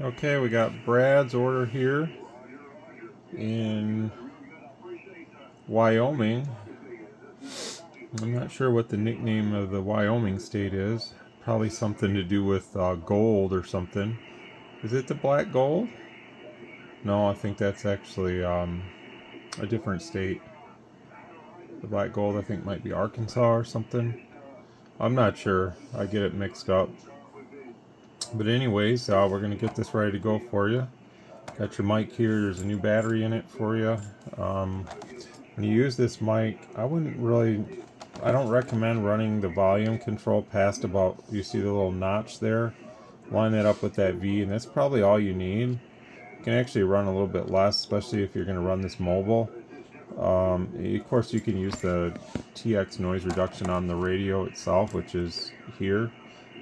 Okay, we got Brad's order here in Wyoming. I'm not sure what the nickname of the Wyoming state is. Probably something to do with gold or something. Is it the black gold? No, I think that's actually a different state. The black gold I think might be Arkansas or something. I'm not sure. I get it mixed up. But anyways, we're going to get this ready to go for you. Got your mic here. There's a new battery in it for you. When you use this mic, I don't recommend running the volume control past about, you see the little notch there? Line that up with that V, and that's probably all you need. You can actually run a little bit less, especially if you're going to run this mobile. Of course, you can use the TX noise reduction on the radio itself, which is here.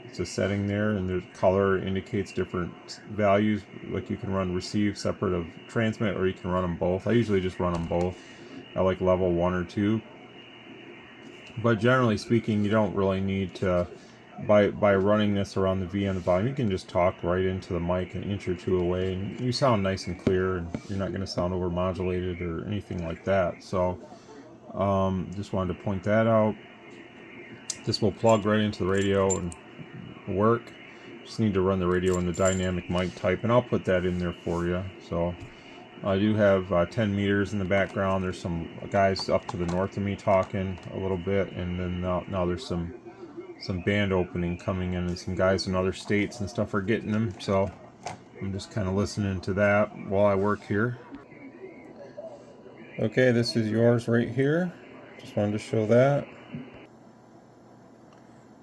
It's a setting there, and the color indicates different values. Like you can run receive separate of transmit, or you can run them both. I usually just run them both. I like level 1 or 2. But generally speaking, you don't really need to, by running this around the V and the volume, you can just talk right into the mic an inch or two away, and you sound nice and clear, and you're not going to sound over modulated or anything like that. So just wanted to point that out. This will plug right into the radio and work. Just need to run the radio in the dynamic mic type, and I'll put that in there for you. So I do have 10 meters in the background. There's some guys up to the north of me talking a little bit, and then now there's some band opening coming in, and some guys in other states and stuff are getting them. So I'm just kind of listening to that while I work here. Okay, this is yours right here. Just wanted to show that.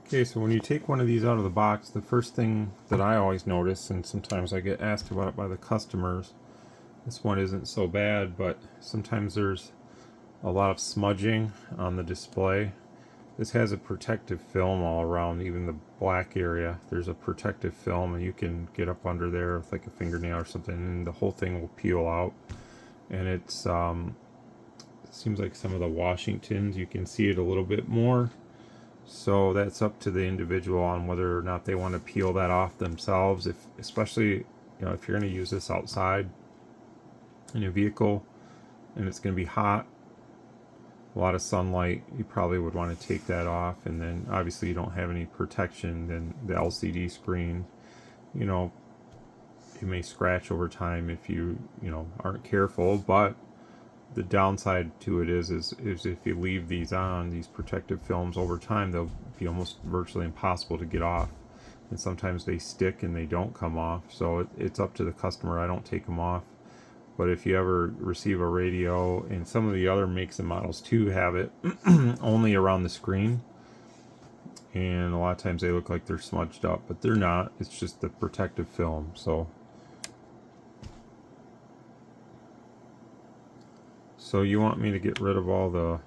Okay, so when you take one of these out of the box, the first thing that I always notice, and sometimes I get asked about it by the customers, this one isn't so bad, but sometimes there's a lot of smudging on the display. This has a protective film all around, even the black area. There's a protective film, and you can get up under there with like a fingernail or something, and the whole thing will peel out. And it seems like some of the Washingtons, you can see it a little bit more. So that's up to the individual on whether or not they want to peel that off themselves. Especially if you're going to use this outside in a vehicle and it's going to be hot, a lot of sunlight, you probably would want to take that off. And then obviously you don't have any protection, then the LCD screen, it may scratch over time if you aren't careful. But the downside to it is if you leave these on, these protective films, over time they'll be almost virtually impossible to get off, and sometimes they stick and they don't come off. So it's up to the customer. I don't take them off. But if you ever receive a radio, and some of the other makes and models too have it only around the screen, and a lot of times they look like they're smudged up, but they're not. It's just the protective film. So you want me to get rid of all the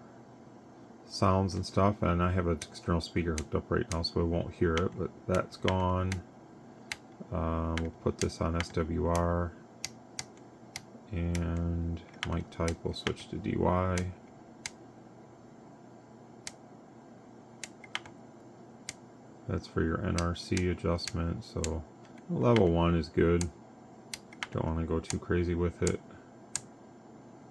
sounds and stuff, and I have an external speaker hooked up right now, so I won't hear it, but that's gone. We'll put this on SWR, and mic type will switch to DY. That's for your NRC adjustment, so level 1 is good. Don't want to go too crazy with it.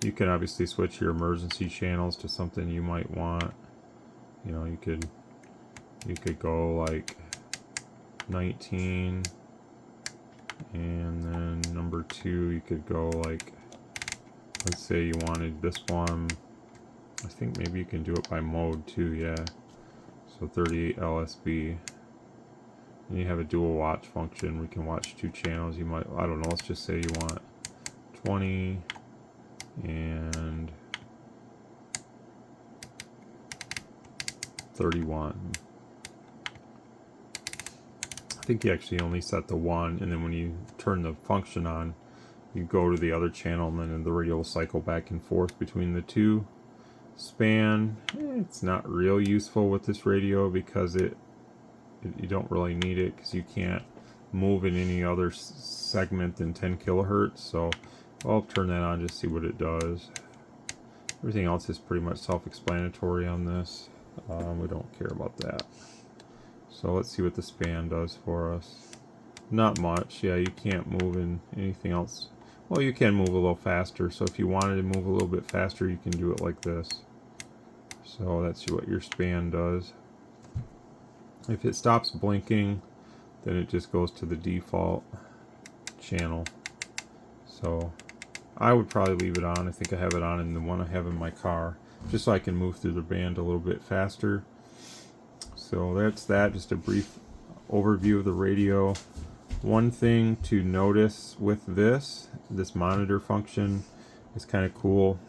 You can obviously switch your emergency channels to something you might want. You could go like 19, and then number 2 you could go like, let's say you wanted this one. I think maybe you can do it by mode too, yeah. So 38 LSB. And you have a dual watch function. We can watch 2 channels. You might, I don't know, let's just say you want 20 and 31. I think you actually only set the 1, and then when you turn the function on, you go to the other channel, and then the radio will cycle back and forth between the 2. Span, it's not real useful with this radio because you don't really need it, because you can't move in any other segment than 10 kilohertz. So I'll turn that on just to see what it does. Everything else is pretty much self-explanatory on this. We don't care about that. So let's see what the span does for us. Not much. Yeah, you can't move in anything else. Well, you can move a little faster, so if you wanted to move a little bit faster, you can do it like this. So that's what your span does. If it stops blinking, then it just goes to the default channel. So I would probably leave it on. I think I have it on in the one I have in my car, just so I can move through the band a little bit faster. So that's that, just a brief overview of the radio. One thing to notice with this monitor function is kind of cool.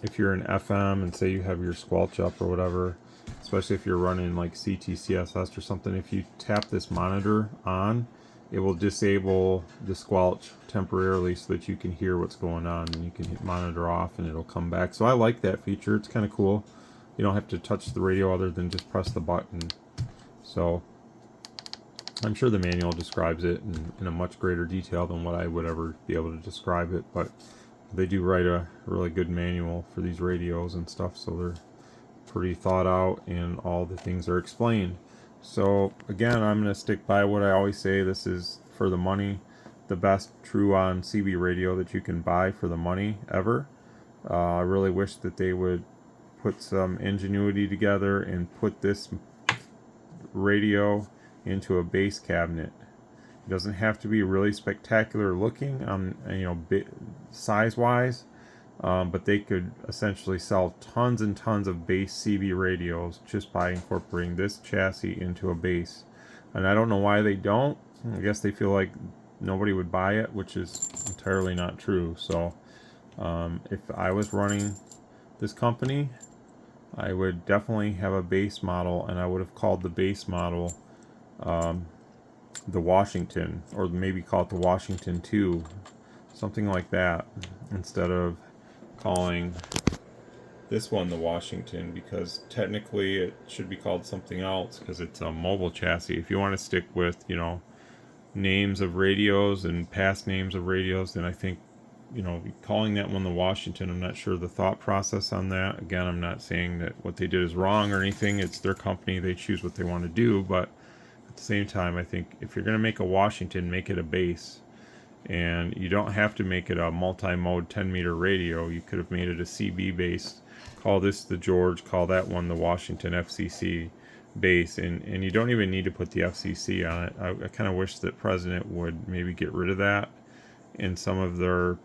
If you're in FM and say you have your squelch up or whatever, especially if you're running like CTCSS or something, if you tap this monitor on, it will disable the squelch temporarily so that you can hear what's going on, and you can hit monitor off and it'll come back. So I like that feature. It's kind of cool. You don't have to touch the radio other than just press the button. So I'm sure the manual describes it in a much greater detail than what I would ever be able to describe it, but they do write a really good manual for these radios and stuff, so they're pretty thought out and all the things are explained. So again, I'm going to stick by what I always say. This is for the money, the best true on CB radio that you can buy for the money ever. I really wish that they would put some ingenuity together and put this radio into a base cabinet. It doesn't have to be really spectacular looking, size wise, but they could essentially sell tons and tons of base CB radios just by incorporating this chassis into a base. And I don't know why they don't. I guess they feel like nobody would buy it, which is entirely not true. So if I was running this company, I would definitely have a base model, and I would have called the base model the Washington, or maybe call it the Washington 2, something like that, instead of calling this one the Washington, because technically it should be called something else because it's a mobile chassis. If you want to stick with, names of radios and past names of radios, then I think, calling that one the Washington, I'm not sure the thought process on that. Again, I'm not saying that what they did is wrong or anything. It's their company. They choose what they want to do, but at the same time, I think if you're going to make a Washington, make it a base. And you don't have to make it a multi-mode 10-meter radio. You could have made it a CB base. Call this the George, call that one the Washington FCC base. And you don't even need to put the FCC on it. I kind of wish that President would maybe get rid of that in some of their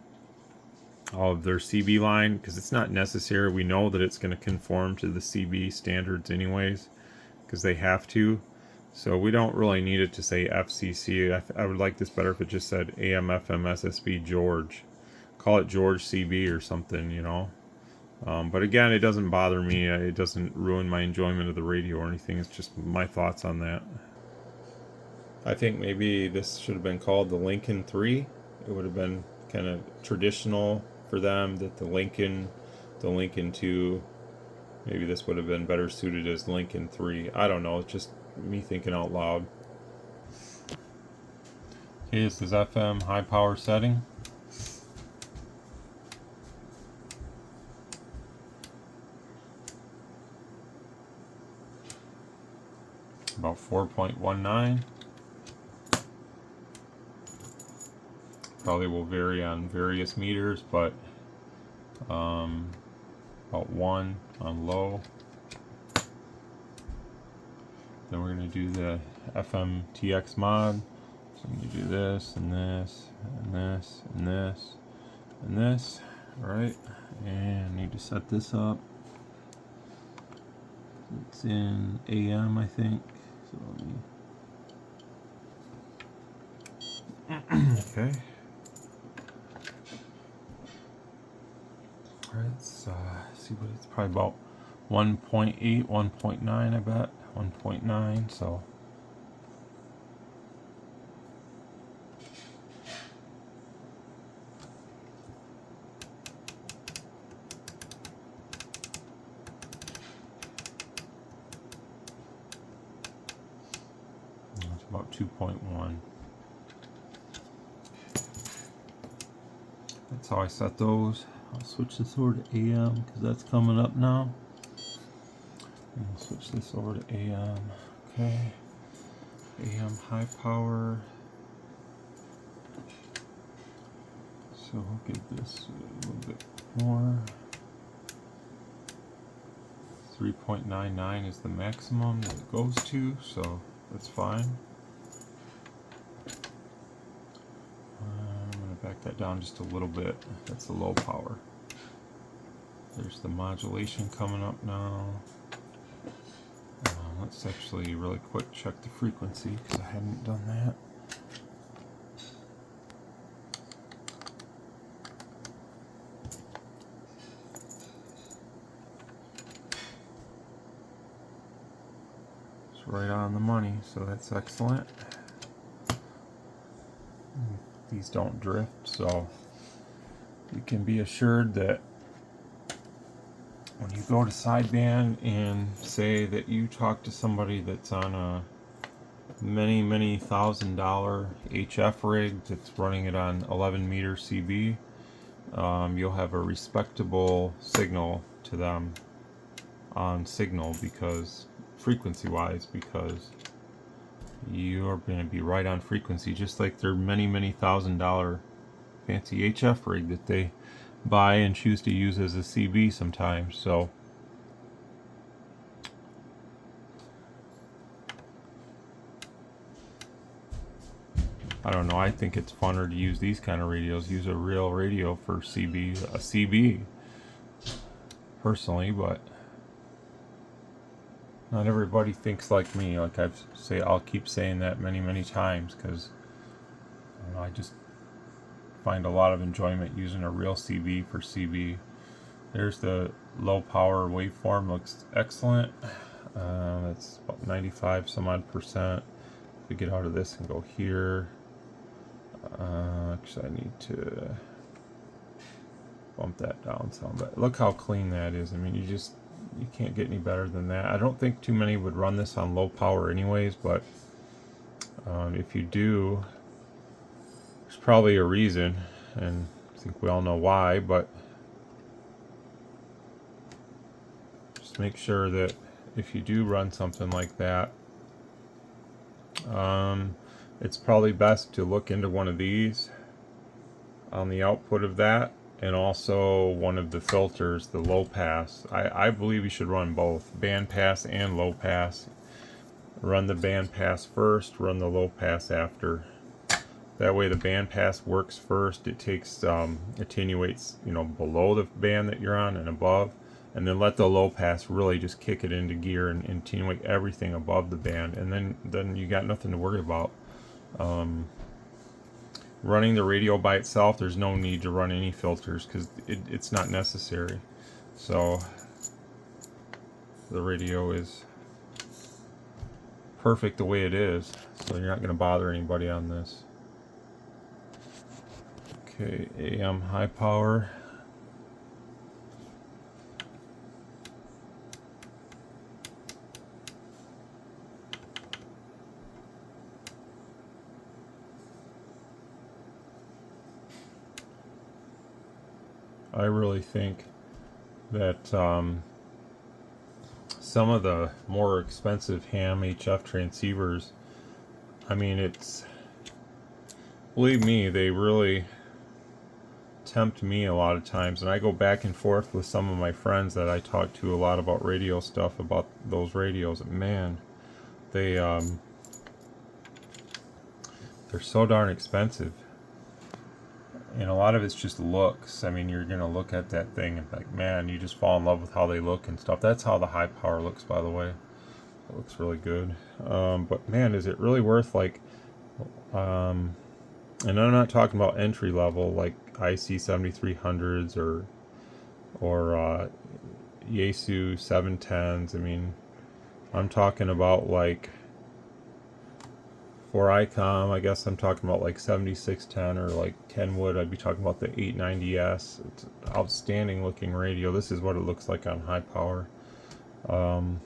CB line, because it's not necessary. We know that it's going to conform to the CB standards anyways, because they have to. So we don't really need it to say FCC. I would like this better if it just said AM, FM, SSB, George. Call it George CB or something, But again, it doesn't bother me. It doesn't ruin my enjoyment of the radio or anything. It's just my thoughts on that. I think maybe this should have been called the Lincoln 3. It would have been kind of traditional for them, that the Lincoln 2, maybe this would have been better suited as Lincoln 3. I don't know, it's just me thinking out loud. Okay, this is FM high power setting. About 4.19. Probably will vary on various meters, but about 1 on low. Then we're going to do the FM TX mod. So I'm going to do this and this and this and this and this. Alright, and I need to set this up. It's in AM, I think. So let me. Okay. Alright, let's see what it's probably about 1.8, 1.9, I bet. 1.9, so. It's about 2.1. That's how I set those. I'll switch this over to AM because that's coming up now. And I'll switch this over to AM. Okay. AM high power. So we'll get this a little bit more. 3.99 is the maximum that it goes to, so that's fine. I'm going to back that down just a little bit. That's the low power. There's the modulation coming up now. Let's actually really quick check the frequency because I hadn't done that. It's right on the money, so that's excellent. These don't drift, so you can be assured that when you go to sideband and say that you talk to somebody that's on a many $1,000 HF rig that's running it on 11 meter CB, you'll have a respectable signal to them on signal, because frequency wise, because you're going to be right on frequency, just like their many $1,000 fancy HF rig that they buy and choose to use as a CB sometimes. So I don't know, I think it's funner to use these kind of radios, use a real radio for a CB personally, but not everybody thinks like me. Like I'll keep saying that many times, because I just find a lot of enjoyment using a real CB for CB. There's the low power waveform, looks excellent. That's about 95 some odd percent. If we get out of this and go here, actually I need to bump that down some, but look how clean that is. I mean, you can't get any better than that. I don't think too many would run this on low power anyways, but if you do, there's probably a reason, and I think we all know why, but just make sure that if you do run something like that, it's probably best to look into one of these on the output of that, and also one of the filters, the low pass. I believe you should run both, band pass and low pass. Run the band pass first, run the low pass after. That way the band pass works first. It takes attenuates, below the band that you're on and above, and then let the low pass really just kick it into gear and attenuate everything above the band, and then you got nothing to worry about. Running the radio by itself, there's no need to run any filters because it's not necessary. So the radio is perfect the way it is, so you're not going to bother anybody on this. Okay, AM high power. I really think that some of the more expensive ham HF transceivers, I mean, believe me, they really tempt me a lot of times, and I go back and forth with some of my friends that I talk to a lot about radio stuff, about those radios. Man, they're so darn expensive, and a lot of it's just looks. I mean, you're gonna look at that thing and like, man, you just fall in love with how they look and stuff. That's how the high power looks, by the way. It looks really good. But man, is it really worth, like, and I'm not talking about entry level like IC 7300s or Yaesu 710s. I mean, I'm talking about, like, for ICOM, I guess I'm talking about like 7610 or like Kenwood. I'd be talking about the 890S. It's an outstanding looking radio. This is what it looks like on high power. I'm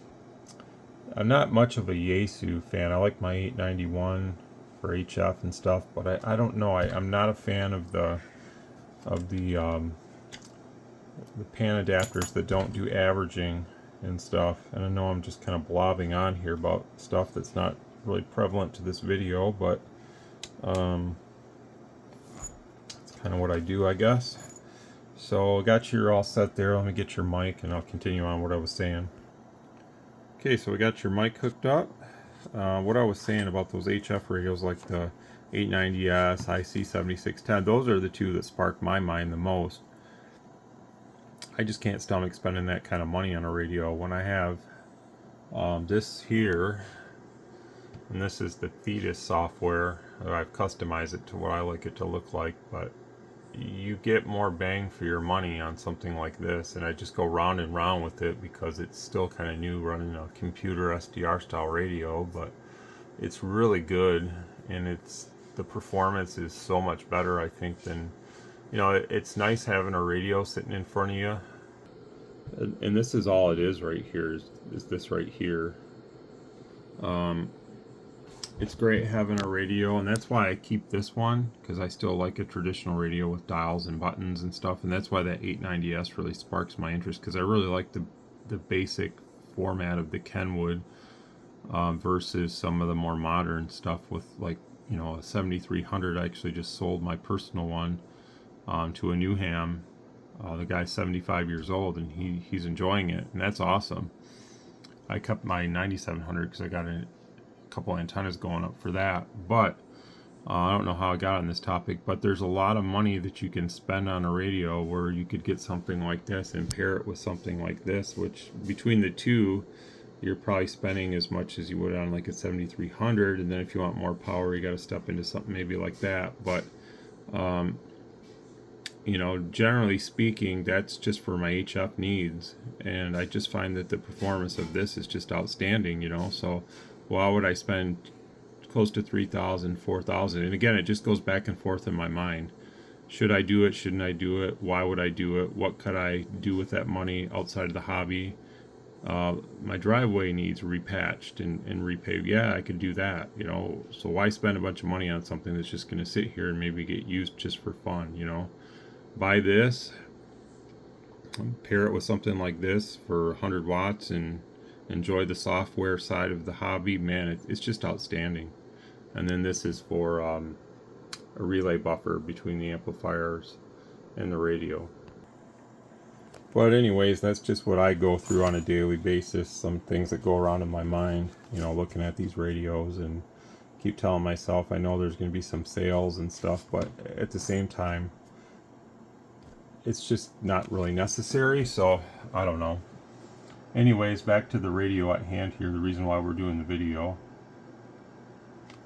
not much of a Yaesu fan. I like my 891 for HF and stuff, but I don't know. I'm not a fan of the pan adapters that don't do averaging and stuff. And I know I'm just kind of blobbing on here about stuff that's not really prevalent to this video, but it's kind kind of what I do, I guess. So I got you all set there. Let me get your mic and I'll continue on what I was saying. Okay, so we got your mic hooked up. What I was saying about those HF radios like the 890S, IC7610, those are the two that spark my mind the most. I just can't stomach spending that kind of money on a radio when I have this here, and this is the Thetis software. I've customized it to what I like it to look like, but you get more bang for your money on something like this, and I just go round and round with it because it's still kind of new running a computer SDR style radio, but it's really good, and the performance is so much better, I think, than, you know, it's nice having a radio sitting in front of you. And this is all it is right here, is this right here. It's great having a radio, and that's why I keep this one, because I still like a traditional radio with dials and buttons and stuff, and that's why that 890S really sparks my interest, because I really like the basic format of the Kenwood versus some of the more modern stuff with, like, you know, a 7300. I actually just sold my personal one to a new ham. The guy's 75 years old, and he's enjoying it, and that's awesome. I kept my 9700 because I got a couple antennas going up for that, but I don't know how I got on this topic, but there's a lot of money that you can spend on a radio where you could get something like this and pair it with something like this, which between the two you're probably spending as much as you would on like a 7300, and then if you want more power you got to step into something maybe like that. But you know, generally speaking, that's just for my HF needs, and I just find that the performance of this is just outstanding, you know. So why would I spend close to 3,000, 4,000? And again, it just goes back and forth in my mind. Should I do it? Shouldn't I do it? Why would I do it? What could I do with that money outside of the hobby? My driveway needs repatched and repaved. Yeah, I could do that, you know. So why spend a bunch of money on something that's just going to sit here and maybe get used just for fun, you know? Buy this, pair it with something like this for 100 watts and enjoy the software side of the hobby. Man, it's just outstanding. And then this is for a relay buffer between the amplifiers and the radio. But anyways, that's just what I go through on a daily basis, some things that go around in my mind, you know, looking at these radios, and keep telling myself I know there's going to be some sales and stuff, but at the same time it's just not really necessary, so I don't know. Anyways, back to the radio at hand here, the reason why we're doing the video.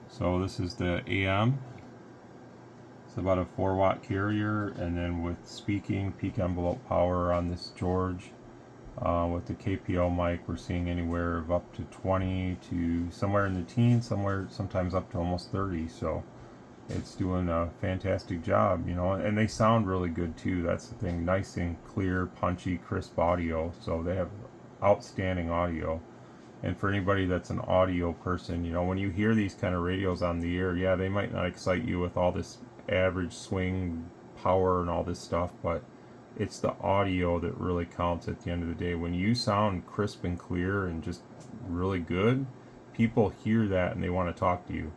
So this is the AM. It's about a 4-watt carrier, and then with speaking, peak envelope power on this George. With the KPO mic, we're seeing anywhere of up to 20 to somewhere in the teens, sometimes up to almost 30. So it's doing a fantastic job, you know, and they sound really good too. That's the thing, nice and clear, punchy, crisp audio. So they have outstanding audio. And for anybody that's an audio person, you know, when you hear these kind of radios on the air, yeah, they might not excite you with all this average swing power and all this stuff, but it's the audio that really counts at the end of the day. When you sound crisp and clear and just really good, people hear that and they want to talk to you,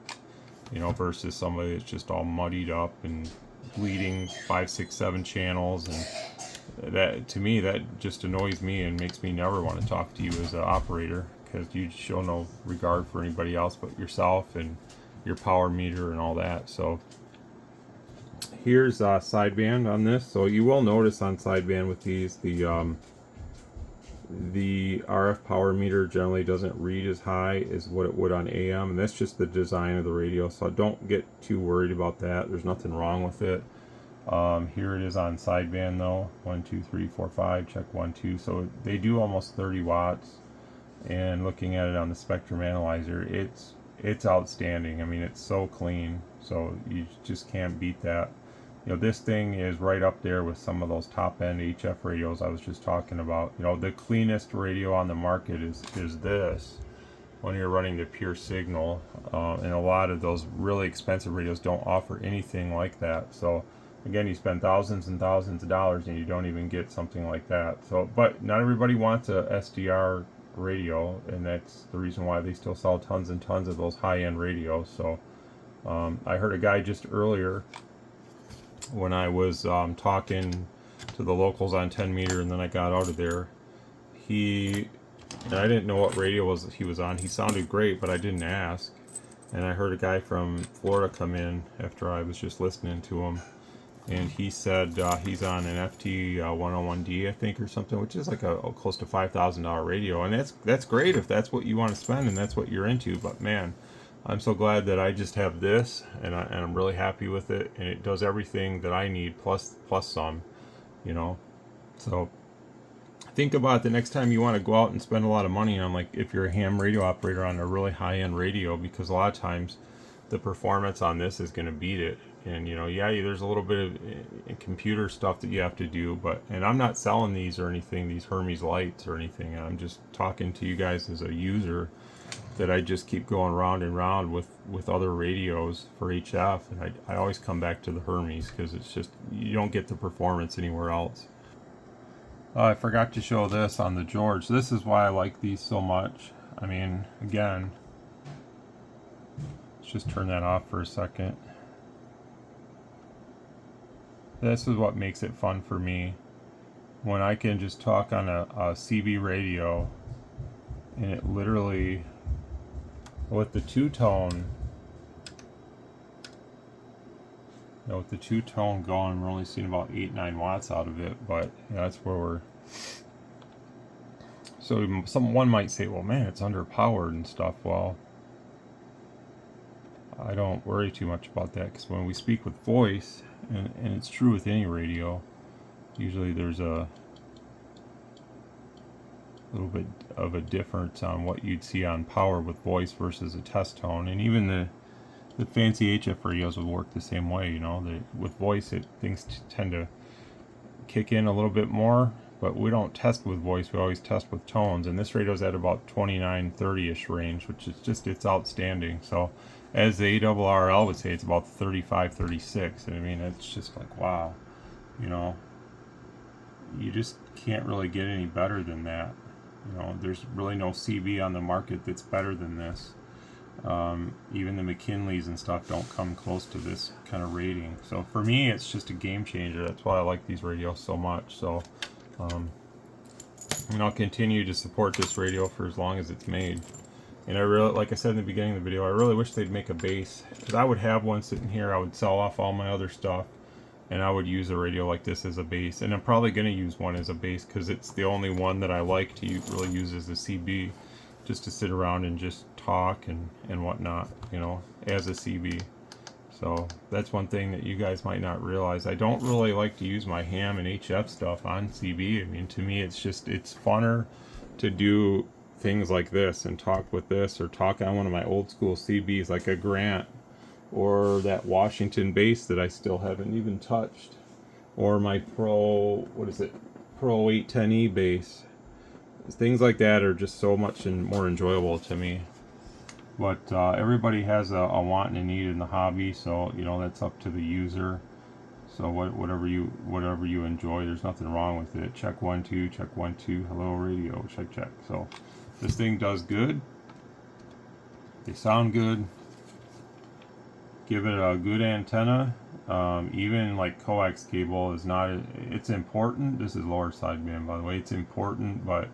you know, versus somebody that's just all muddied up and bleeding 5, 6, 7 channels. And that, to me, that just annoys me and makes me never want to talk to you as an operator, because you show no regard for anybody else but yourself and your power meter and all that. So here's sideband on this. So you will notice on sideband with these, the RF power meter generally doesn't read as high as what it would on AM, and that's just the design of the radio, so don't get too worried about that. There's nothing wrong with it. Here it is on sideband though, 1 2 3 4 5, check 1 2. So they do almost 30 watts, and looking at it on the spectrum analyzer, it's outstanding. I mean, it's so clean, so you just can't beat that. You know, this thing is right up there with some of those top-end HF radios I was just talking about. You know, the cleanest radio on the market is this, when you're running the pure signal, and a lot of those really expensive radios don't offer anything like that. So again, you spend thousands and thousands of dollars and you don't even get something like that. So, but not everybody wants a SDR radio, and that's the reason why they still sell tons and tons of those high-end radios. So I heard a guy just earlier when I was talking to the locals on 10 meter, and then I got out of there. And I didn't know what radio he was on. He sounded great, but I didn't ask. And I heard a guy from Florida come in after I was just listening to him, and he said he's on an FT 101D, I think, or something, which is like a close to $5,000 radio, and that's great if that's what you want to spend and that's what you're into. But man, I'm so glad that I just have this, and I'm really happy with it, and it does everything that I need plus some, you know. So think about the next time you want to go out and spend a lot of money on, like, if you're a ham radio operator on a really high-end radio, because a lot of times the performance on this is going to beat it. And you know, yeah, there's a little bit of computer stuff that you have to do, and I'm not selling these or anything, these Hermes lights or anything. I'm just talking to you guys as a user, that I just keep going round and round with other radios for HF, and I always come back to the Hermes, because it's just, you don't get the performance anywhere else. I forgot to show this on the George. This is why I like these so much. I mean, again, let's just turn that off for a second. This is what makes it fun for me, when I can just talk on a CB radio, and it literally, with the two-tone, with the two-tone going, we're only seeing about 8-9 watts out of it, but that's where we're. So one might say, well, man, it's underpowered and stuff. Well, I don't worry too much about that, because when we speak with voice, and it's true with any radio, usually there's a little bit of a difference on what you'd see on power with voice versus a test tone. And even the fancy HF radios will work the same way, you know. With voice, things tend to kick in a little bit more, but we don't test with voice, we always test with tones, and this radio's at about 29-30-ish range, which is just, it's outstanding. So as the ARRL would say, it's about 35-36, and I mean, it's just like, wow, you know, you just can't really get any better than that. You know, there's really no CB on the market that's better than this. Even the McKinleys and stuff don't come close to this kind of rating. So for me, it's just a game changer. That's why I like these radios so much. So and I'll continue to support this radio for as long as it's made. And I really, like I said in the beginning of the video, I really wish they'd make a base, because I would have one sitting here. I would sell off all my other stuff, and I would use a radio like this as a base. And I'm probably going to use one as a base, because it's the only one that I like to really use as a CB, just to sit around and just talk and whatnot, you know, as a CB. So that's one thing that you guys might not realize. I don't really like to use my ham and HF stuff on CB. I mean, to me, it's funner to do things like this and talk with this, or talk on one of my old school CBs like a Grant, or that Washington base that I still haven't even touched, or my Pro 810E base. Things like that are just so much more enjoyable to me. But everybody has a want and a need in the hobby, so you know, that's up to the user. So whatever you enjoy, there's nothing wrong with it. Check 1 2, check 1 2, hello radio, check. So this thing does good. They sound good. Give it a good antenna. Even like coax cable is not. It's important. This is lower sideband, by the way. It's important, but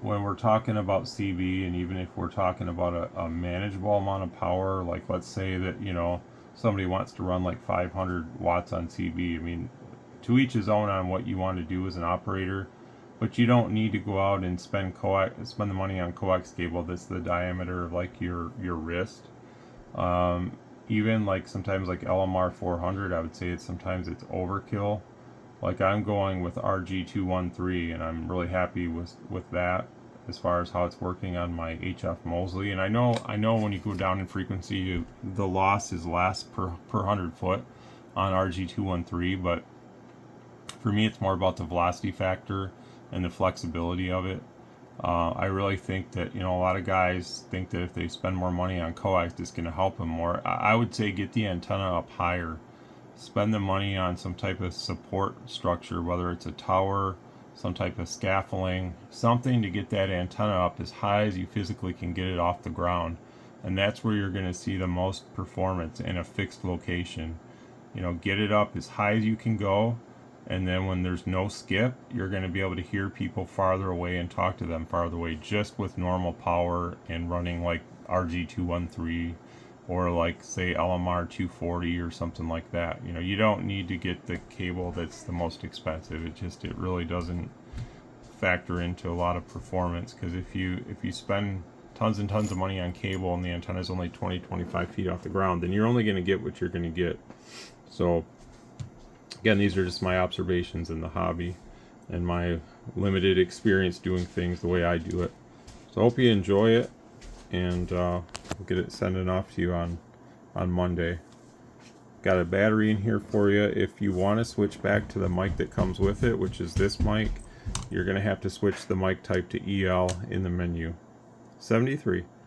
when we're talking about CB, and even if we're talking about a manageable amount of power, like let's say that, you know, somebody wants to run like 500 watts on CB. I mean, to each his own on what you want to do as an operator, but you don't need to go out and spend the money on coax cable that's the diameter of like your wrist. Even like sometimes like LMR 400, I would say sometimes it's overkill. Like I'm going with RG213, and I'm really happy with that as far as how it's working on my HF Mosley. And I know when you go down in frequency, the loss is less per 100 foot on RG213, but for me it's more about the velocity factor and the flexibility of it. I really think that, you know, a lot of guys think that if they spend more money on coax, it's going to help them more. I would say get the antenna up higher. Spend the money on some type of support structure, whether it's a tower, some type of scaffolding, something to get that antenna up as high as you physically can get it off the ground. And that's where you're going to see the most performance, in a fixed location. You know, get it up as high as you can go, and then when there's no skip, you're going to be able to hear people farther away and talk to them farther away just with normal power and running like RG213 or like say LMR 240 or something like that. You know, you don't need to get the cable that's the most expensive. It really doesn't factor into a lot of performance, because if you spend tons and tons of money on cable and the antenna is only 20-25 feet off the ground, then you're only going to get what you're going to get. So again, these are just my observations in the hobby and my limited experience doing things the way I do it. So I hope you enjoy it, and we'll get it sending off to you on Monday. Got a battery in here for you. If you want to switch back to the mic that comes with it, which is this mic, you're going to have to switch the mic type to EL in the menu. 73.